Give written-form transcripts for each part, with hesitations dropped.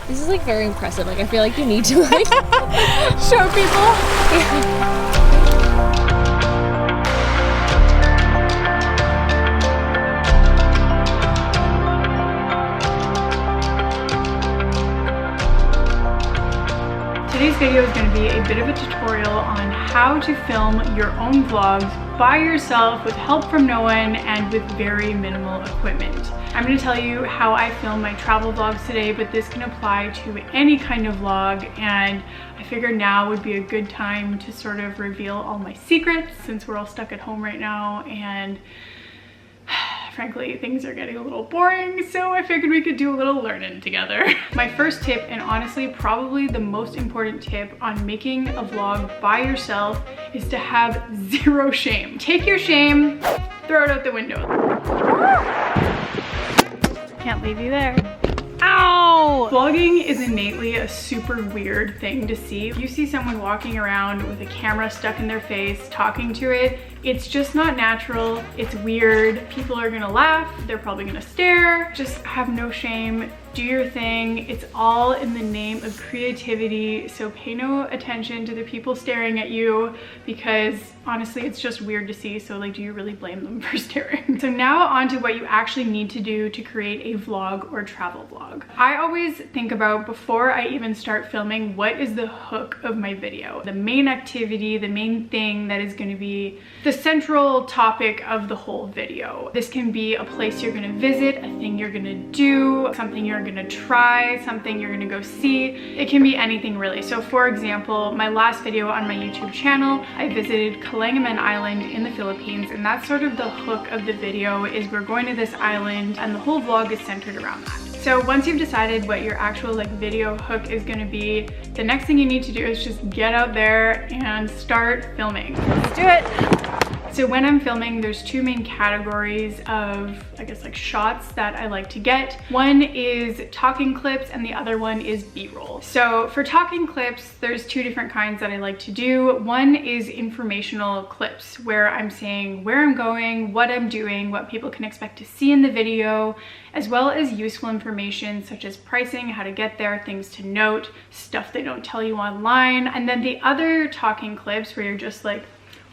This is like very impressive. Like I feel like you need to like show people. Today's video is going to be a bit of a tutorial on how to film your own vlogs by yourself with help from no one and with very minimal equipment. I'm going to tell you how I film my travel vlogs today, but this can apply to any kind of vlog, and I figured now would be a good time to sort of reveal all my secrets since we're all stuck at home right now and frankly, things are getting a little boring, so I figured we could do a little learning together. My first tip, and honestly probably the most important tip on making a vlog by yourself, is to have zero shame. Take your shame, throw it out the window. Can't leave you there. Ow! Vlogging is innately a super weird thing to see. If you see someone walking around with a camera stuck in their face, talking to it, it's just not natural. It's weird. People are gonna laugh. They're probably gonna stare. Just have no shame. Do your thing. It's all in the name of creativity. So pay no attention to the people staring at you, because honestly, it's just weird to see. So like, do you really blame them for staring? So now on to what you actually need to do to create a vlog or travel vlog. I always think about, before I even start filming, what is the hook of my video? The main activity, the main thing that is going to be the central topic of the whole video. This can be a place you're going to visit, a thing you're going to do, something you're going to try, something you're going to go see. It can be anything really. So for example, my last video on my YouTube channel, I visited Kalangaman Island in the Philippines, and that's sort of the hook of the video, is we're going to this island and the whole vlog is centered around that. So once you've decided what your actual like video hook is going to be, the next thing you need to do is just get out there and start filming. Let's do it. So when I'm filming, there's two main categories of, I guess, like shots that I like to get. One is talking clips and the other one is B-roll. So for talking clips, there's two different kinds that I like to do. One is informational clips, where I'm saying where I'm going, what I'm doing, what people can expect to see in the video, as well as useful information such as pricing, how to get there, things to note, stuff they don't tell you online. And then the other talking clips, where you're just like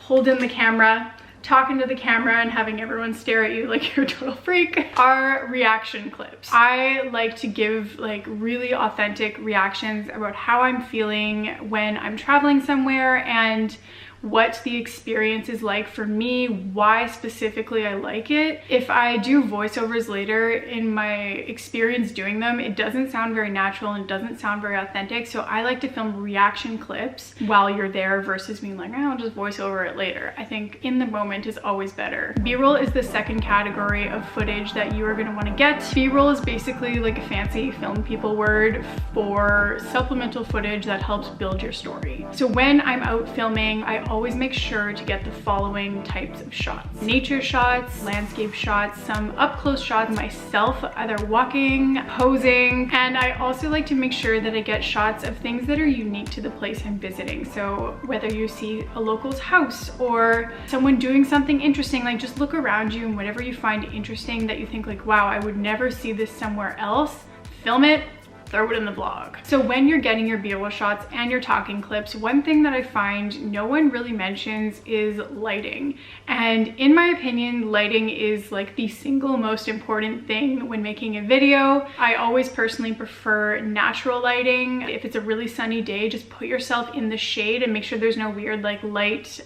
holding the camera, talking to the camera and having everyone stare at you like you're a total freak, are reaction clips. I like to give like really authentic reactions about how I'm feeling when I'm traveling somewhere and what the experience is like for me, why specifically I like it. If I do voiceovers later, in my experience doing them, it doesn't sound very natural and it doesn't sound very authentic. So I like to film reaction clips while you're there versus being like, oh, I'll just voice over it later. I think in the moment is always better. B-roll is the second category of footage that you are going to want to get. B-roll is basically like a fancy film people word for supplemental footage that helps build your story. So when I'm out filming, I always make sure to get the following types of shots: nature shots, landscape shots, some up close shots of myself either walking, posing, and I also like to make sure that I get shots of things that are unique to the place I'm visiting. So whether you see a local's house or someone doing something interesting, like just look around you and whatever you find interesting that you think like, wow, I would never see this somewhere else, film it, throw it in the vlog. So when you're getting your B-roll shots and your talking clips, one thing that I find no one really mentions is lighting. And in my opinion, lighting is like the single most important thing when making a video. I always personally prefer natural lighting. If it's a really sunny day, just put yourself in the shade and make sure there's no weird like light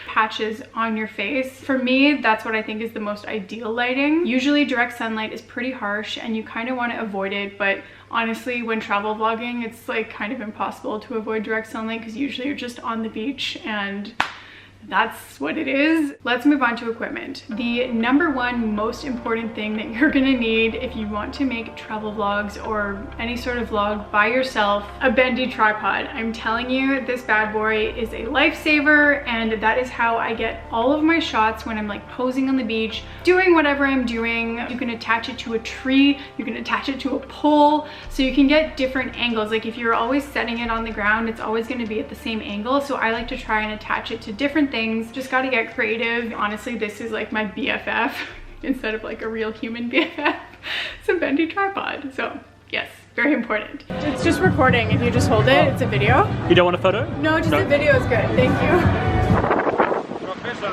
patches on your face. For me, that's what I think is the most ideal lighting. Usually direct sunlight is pretty harsh and you kind of want to avoid it, but honestly, when travel vlogging, it's like kind of impossible to avoid direct sunlight because usually you're just on the beach and that's what it is. Let's move on to equipment. The number one most important thing that you're gonna need if you want to make travel vlogs or any sort of vlog by yourself, a Bendy tripod. I'm telling you, this bad boy is a lifesaver, and that is how I get all of my shots when I'm like posing on the beach, doing whatever I'm doing. You can attach it to a tree, you can attach it to a pole, so you can get different angles. Like if you're always setting it on the ground, it's always gonna be at the same angle. So I like to try and attach it to different things. Just gotta get creative. Honestly, this is like my BFF instead of like a real human BFF. It's a Bendy tripod. So Yes, very important. It's just recording. If you just hold it, it's a video. You don't want a photo? No, just a video is good. Thank you.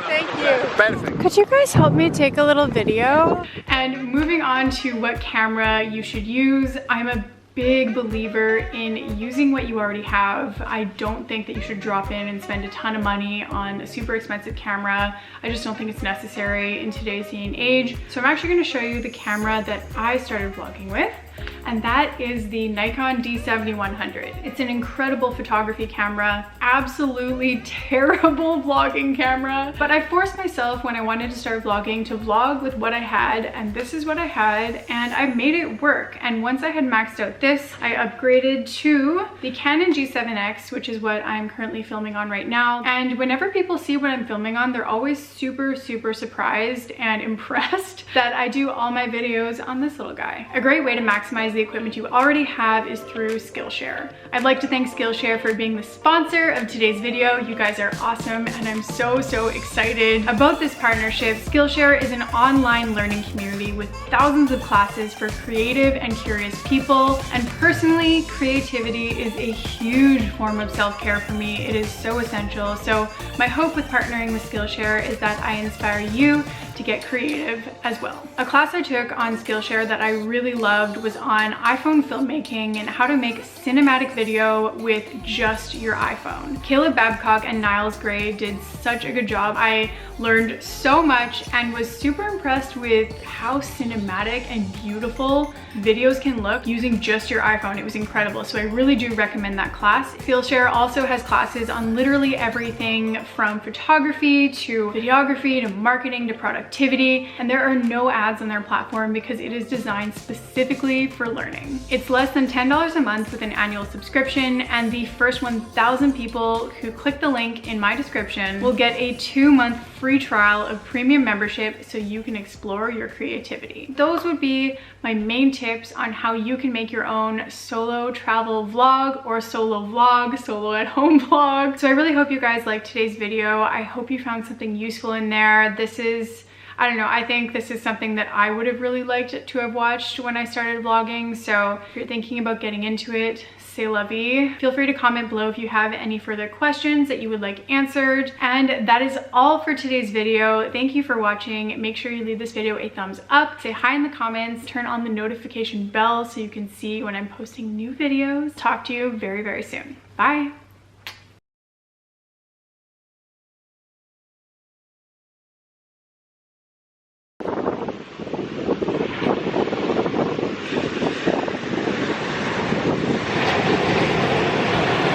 Thank you. Perfect. Could you guys help me take a little video? And moving on to what camera you should use, I'm a big believer in using what you already have. I don't think that you should drop in and spend a ton of money on a super expensive camera. I just don't think it's necessary in today's day and age. So I'm actually going to show you the camera that I started vlogging with, and that is the Nikon D7x100. It's an incredible photography camera, absolutely terrible vlogging camera, but I forced myself when I wanted to start vlogging to vlog with what I had, and this is what I had, and I made it work. And once I had maxed out this, I upgraded to the Canon G7x, which is what I'm currently filming on right now. And whenever people see what I'm filming on, they're always super surprised and impressed that I do all my videos on this little guy. A great way to maximize the equipment you already have is through Skillshare. I'd like to thank Skillshare for being the sponsor of today's video. You guys are awesome, and I'm so excited about this partnership. Skillshare is an online learning community with thousands of classes for creative and curious people, and personally, creativity is a huge form of self-care for me. It is so essential. So my hope with partnering with Skillshare is that I inspire you to get creative as well. A class I took on Skillshare that I really loved was on iPhone filmmaking and how to make cinematic video with just your iPhone. Caleb Babcock and Niles Gray did such a good job. I learned so much and was super impressed with how cinematic and beautiful videos can look using just your iPhone. It was incredible. So I really do recommend that class. Skillshare also has classes on literally everything from photography to videography to marketing to productivity, and there are no ads on their platform because it is designed specifically for learning. It's less than $10 a month with an annual subscription, and the first 1,000 people who click the link in my description will get a 2-month free trial of premium membership so you can explore your creativity. Those would be my main tips on how you can make your own solo travel vlog or solo vlog, solo at home vlog. So I really hope you guys liked today's video. I hope you found something useful in there. This is, I don't know, I think this is something that I would have really liked to have watched when I started vlogging. So if you're thinking about getting into it, c'est la vie. Feel free to comment below if you have any further questions that you would like answered. And that is all for today's video. Thank you for watching. Make sure you leave this video a thumbs up, say hi in the comments, turn on the notification bell so you can see when I'm posting new videos. Talk to you very soon. Bye.